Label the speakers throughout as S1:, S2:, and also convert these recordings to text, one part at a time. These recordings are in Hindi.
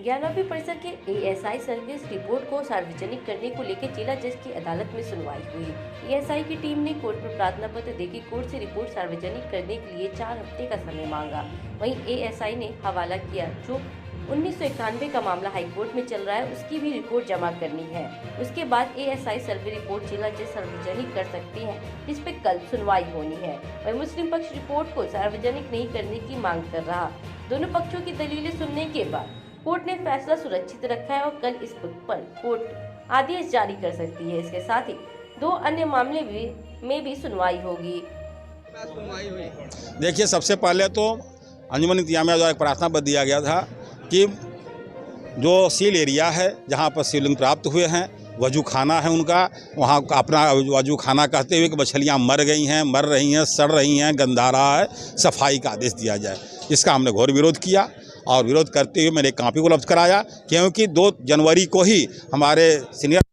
S1: ज्ञानवापी परिसर के एएसआई सर्विस रिपोर्ट को सार्वजनिक करने को लेकर जिला जज की अदालत में सुनवाई हुई। एएसआई की टीम ने कोर्ट में प्रार्थना पत्र देकर कोर्ट से रिपोर्ट सार्वजनिक करने के लिए 4 हफ्ते का समय मांगा। वहीं एएसआई ने हवाला किया जो 1991 का मामला हाईकोर्ट में चल रहा है, उसकी भी रिपोर्ट जमा करनी है। उसके बाद एएसआई सर्वे रिपोर्ट जिला जज सार्वजनिक कर सकती है, जिस पे कल सुनवाई होनी है। वहीं मुस्लिम पक्ष रिपोर्ट को सार्वजनिक नहीं करने की मांग कर रहा। दोनों पक्षों की दलीलें सुनने के बाद कोर्ट ने फैसला सुरक्षित रखा है और कल इस पर कोर्ट आदेश जारी कर सकती है। इसके साथ ही 2 अन्य मामले में भी सुनवाई होगी।
S2: देखिए, सबसे पहले तो अंजुमन इंतजामिया द्वारा एक प्रार्थना पत्र दिया गया था कि जो सील एरिया है जहाँ पर शिवलिंग प्राप्त हुए हैं, वजू खाना है उनका, वहाँ अपना वजू खाना कहते हुए कि मछलियाँ मर गई हैं, मर रही हैं, सड़ रही हैं, गंदा रहा है, सफाई का आदेश दिया जाए। इसका हमने घोर विरोध किया और विरोध करते हुए मैंने कापी उपलब्ध कराया, क्योंकि 2 जनवरी को ही हमारे सीनियर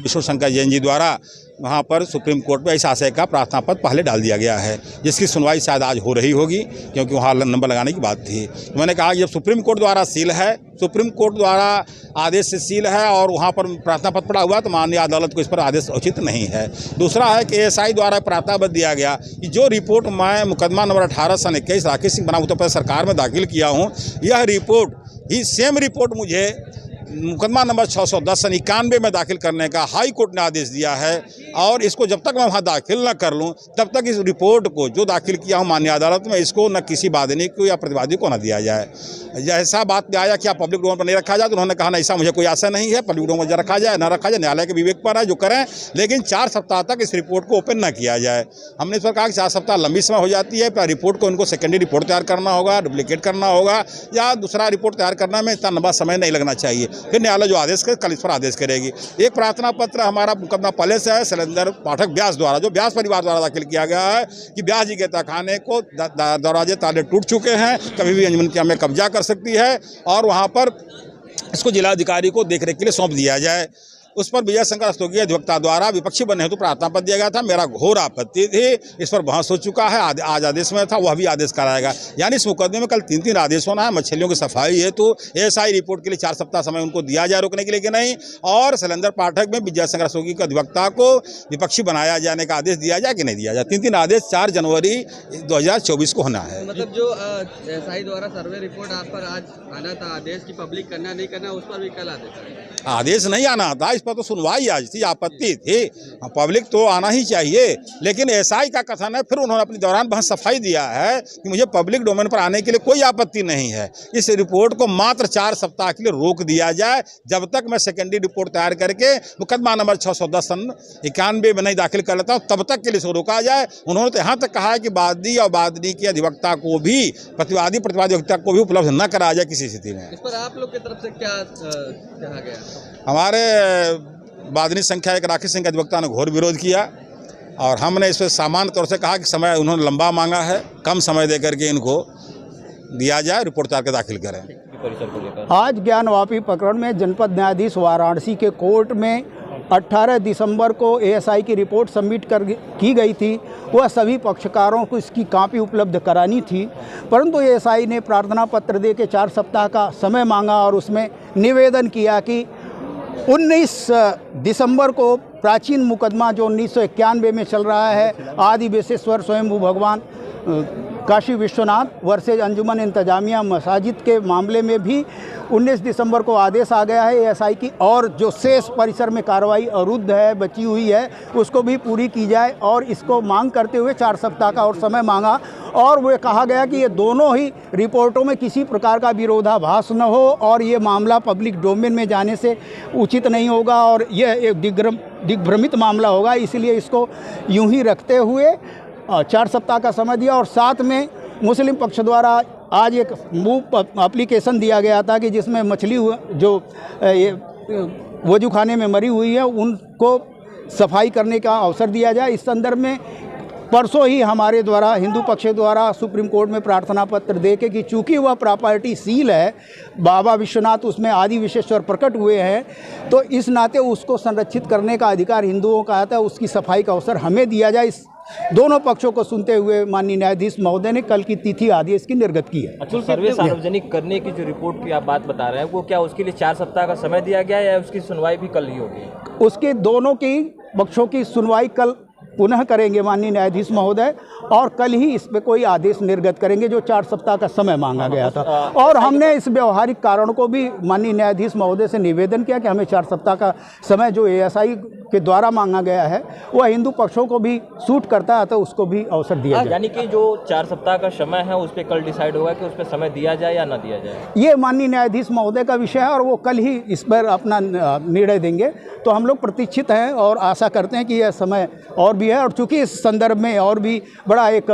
S2: विष्णु शंकर जैन जी द्वारा वहाँ पर सुप्रीम कोर्ट में इस आशय का प्रार्थना पत्र पहले डाल दिया गया है, जिसकी सुनवाई शायद आज हो रही होगी, क्योंकि वहाँ नंबर लगाने की बात थी। मैंने कहा कि जब सुप्रीम कोर्ट द्वारा सील है, सुप्रीम कोर्ट द्वारा आदेश से सील है और वहाँ पर प्रार्थना पत्र पड़ा हुआ, तो माननीय अदालत को इस पर आदेश उचित नहीं है। दूसरा है कि एएसआई द्वारा प्रार्थना पत्र दिया गया कि जो रिपोर्ट मैं मुकदमा नंबर 18 सन 21 राकेश सिंह बनाम उत्तर प्रदेश सरकार में दाखिल किया हूँ, यह रिपोर्ट ही सेम रिपोर्ट मुझे मुकदमा नंबर 610 सन 91 में दाखिल करने का हाई कोर्ट ने आदेश दिया है, और इसको जब तक मैं वहाँ दाखिल न कर लूँ तब तक इस रिपोर्ट को जो दाखिल किया हूँ माननीय अदालत में, इसको न किसी वादनी को या प्रतिवादी को न दिया जाए। जैसा बात में आया कि आप पब्लिक डोमेन पर नहीं रखा जाए, तो उन्होंने कहा न, ऐसा मुझे कोई आशा नहीं है, पब्लिक डोमेन पर रखा जाए, न रखा जाए, न्यायालय के विवेक पर है, जो करें, लेकिन 4 सप्ताह तक इस रिपोर्ट को ओपन न किया जाए। हमने इस पर कहा कि 4 सप्ताह लंबी समय हो जाती है, पर रिपोर्ट को उनको सेकेंडरी रिपोर्ट तैयार करना होगा, डुप्लीकेट करना होगा, या दूसरा रिपोर्ट तैयार करने में इतना लंबा समय नहीं लगना चाहिए। फिर न्यायालय जो आदेश करे, कल इस पर आदेश करेगी। एक प्रार्थना पत्र हमारा मुकदमा पहले से है, शैलेंद्र पाठक व्यास द्वारा, जो व्यास परिवार द्वारा दाखिल किया गया है कि व्यास जी के तहखाने को दरवाजे ताले टूट चुके हैं, कभी भी अंजुमन इंतजामिया में कब्जा कर सकती है, और वहाँ पर इसको जिलाधिकारी को देखरेख के लिए सौंप दिया जाए। उस पर विजय शंकर रस्तोगी अधिवक्ता द्वारा विपक्षी बनने हेतु प्रार्थना पत्र दिया गया था। मेरा घोर आपत्ति थी, इस पर बहस हो चुका है, आज आदेश में था, वह भी आदेश कराएगा। यानी इस मुकदमे में कल 3 आदेश होना है। मछलियों की सफाई हेतु एएसआई रिपोर्ट के लिए 4 सप्ताह समय उनको दिया जाए रोकने के लिए कि नहीं, और शैलेंद्र पाठक में विजय शंकर रस्तोगी के अधिवक्ता को विपक्षी बनाया जाने का आदेश दिया जाए कि नहीं दिया जाए। 3 आदेश 4 जनवरी 2024 को होना है।
S3: मतलब जो एएसआई द्वारा सर्वे रिपोर्ट आप पर आज आना था, आदेश की पब्लिक करना नहीं करना, उस पर भी कल
S2: आदेश नहीं आना था, इस पर तो सुनवाई आज थी, आपत्ति थी। पब्लिक तो आना ही चाहिए, लेकिन एएसआई का कथन है, फिर उन्होंने अपने दौरान बहुत सफाई दिया है कि मुझे पब्लिक डोमेन पर आने के लिए कोई आपत्ति नहीं है। इस रिपोर्ट को मात्र 4 सप्ताह के लिए रोक दिया जाए, जब तक मैं सेकेंडरी रिपोर्ट तैयार करके मुकदमा नंबर 610 सन 91 में नहीं दाखिल कर लेता हूँ, तब तक के लिए इसको रोका जाए। उन्होंने तो यहाँ तक कहा है कि वादी और वादनी के अधिवक्ता को भी, प्रतिवादी अधिवक्ता को भी उपलब्ध न कराया जाए किसी स्थिति में।
S3: इस पर आप लोग की तरफ से क्या कहा गया?
S2: हमारे वादनी संख्या 1 राकेश सिंह अधिवक्ता ने घोर विरोध किया, और हमने इस पर सामान्य तौर से कहा कि समय उन्होंने लंबा मांगा है, कम समय देकर के इनको दिया जाए, रिपोर्ट तैयार कर दाखिल करें।
S4: आज ज्ञानवापी प्रकरण में जनपद न्यायाधीश वाराणसी के कोर्ट में 18 दिसंबर को एएसआई की रिपोर्ट सबमिट की गई थी। वह सभी पक्षकारों को इसकी कॉपी उपलब्ध करानी थी, परंतु एएसआई ने प्रार्थना पत्र दे के 4 सप्ताह का समय मांगा और उसमें निवेदन किया कि 19 दिसंबर को प्राचीन मुकदमा जो 1991 में चल रहा है, आदि बेसेश्वर स्वयंभू भगवान काशी विश्वनाथ वर्सेज अंजुमन इंतजामिया मसाजिद के मामले में भी 19 दिसंबर को आदेश आ गया है एएसआई की, और जो शेष परिसर में कार्रवाई अरुद्ध है, बची हुई है, उसको भी पूरी की जाए, और इसको मांग करते हुए 4 सप्ताह का और समय मांगा। और वो कहा गया कि ये दोनों ही रिपोर्टों में किसी प्रकार का विरोधाभास न हो, और ये मामला पब्लिक डोमेन में जाने से उचित नहीं होगा, और यह एक दिग्भ्रमित मामला होगा, इसलिए इसको यूं ही रखते हुए 4 सप्ताह का समय दिया। और साथ में मुस्लिम पक्ष द्वारा आज एक मूव एप्लीकेशन दिया गया था कि जिसमें मछली जो वजू खाने में मरी हुई है उनको सफाई करने का अवसर दिया जाए। इस संदर्भ में परसों ही हमारे द्वारा, हिंदू पक्ष द्वारा सुप्रीम कोर्ट में प्रार्थना पत्र दे के कि चूँकि वह प्रॉपर्टी सील है, बाबा विश्वनाथ उसमें आदि विशेश्वर प्रकट हुए हैं, तो इस नाते उसको संरक्षित करने का अधिकार हिंदुओं का आता है, उसकी सफाई का अवसर हमें दिया जाए। दोनों पक्षों को सुनते हुए माननीय न्यायाधीश महोदय ने कल की तिथि आदेश की निर्गत की है।
S5: अच्छा, सर्वे सार्वजनिक करने की जो रिपोर्ट की आप बात बता रहे हैं, वो क्या उसके लिए 4 सप्ताह का समय दिया गया है या उसकी सुनवाई भी कल ही होगी?
S4: उसके दोनों की पक्षों की सुनवाई कल पुनः करेंगे माननीय न्यायाधीश महोदय, और कल ही इस पे कोई आदेश निर्गत करेंगे जो 4 सप्ताह का समय मांगा गया था। और हमने इस व्यवहारिक कारण को भी माननीय न्यायाधीश महोदय से निवेदन किया कि हमें 4 सप्ताह का समय जो एएसआई के द्वारा मांगा गया है वह हिंदू पक्षों को भी सूट करता है, तो उसको भी अवसर दिया जाए।
S5: यानी कि जो 4 सप्ताह का समय है उस पर कल डिसाइड होगा कि उस पर समय दिया जाए या ना दिया जाए।
S4: ये माननीय न्यायाधीश महोदय का विषय है और वो कल ही इस पर अपना निर्णय देंगे। तो हम लोग प्रतीक्षित हैं और आशा करते हैं कि यह समय और भी है, और चूँकि इस संदर्भ में और भी बड़ा एक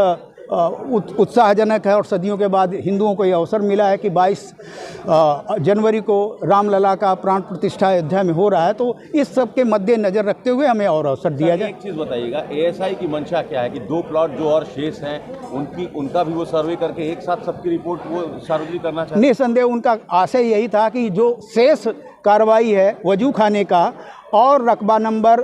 S4: उत्साहजनक है और सदियों के बाद हिंदुओं को यह अवसर मिला है कि 22 जनवरी को रामलला का प्राण प्रतिष्ठा अयोध्या में हो रहा है, तो इस सब के मद्देनजर रखते हुए हमें और अवसर दिया जाए।
S6: एक चीज़ बताइएगा, एएसआई की मंशा क्या है कि 2 प्लॉट जो और शेष हैं उनका भी वो सर्वे करके एक साथ सबकी रिपोर्ट वो सार्वजनिक करना चाहते हैं?
S4: निसंदेह उनका आशय यही था कि जो शेष कार्रवाई है वजू खाने का और रकबा नंबर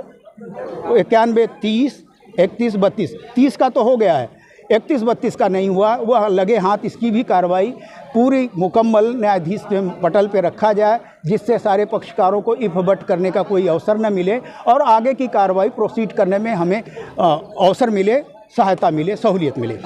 S4: 91, 30, 31, 32, 30 का तो हो गया है, 31, 32 का नहीं हुआ, वह लगे हाथ इसकी भी कार्रवाई पूरी मुकम्मल न्यायाधीश के पटल पे रखा जाए, जिससे सारे पक्षकारों को इफबट करने का कोई अवसर न मिले और आगे की कार्रवाई प्रोसीड करने में हमें अवसर मिले, सहायता मिले, सहूलियत मिले।